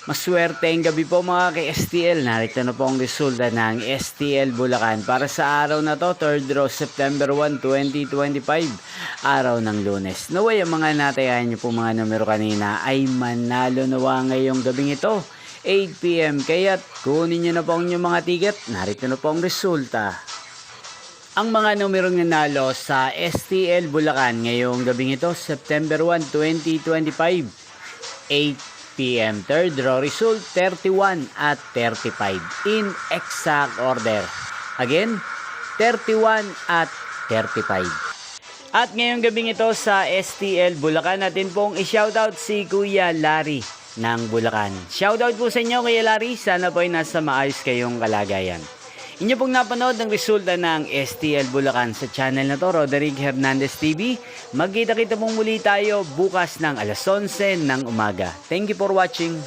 Maswerteng gabi po mga ka-STL. Narito na po ang resulta ng STL Bulacan para sa araw na to, 3rd row, September 1, 2025, araw ng Lunes. Naway ang mga natayahan niyo po mga numero kanina ay manalo nawa ngayong gabing ito, 8 PM. Kaya't kunin niyo na po ang inyong mga ticket. Narito na po ang resulta. Ang mga numerong nanalo sa STL Bulacan ngayong gabing ito, September 1, 2025, 8 PM. Third row result, 31 at 35 in exact order. Again, 31 at 35. At ngayong gabing ito sa STL Bulacan, natin pong i-shoutout si Kuya Larry ng Bulacan. Shoutout po sa inyo Kuya Larry, sana po ay nasa maayos kayong kalagayan. Inyo pong napanood ng resulta ng STL Bulacan sa channel na to, Roderick Hernandez TV. Magkita-kita pong muli tayo bukas ng alas 11 ng umaga. Thank you for watching.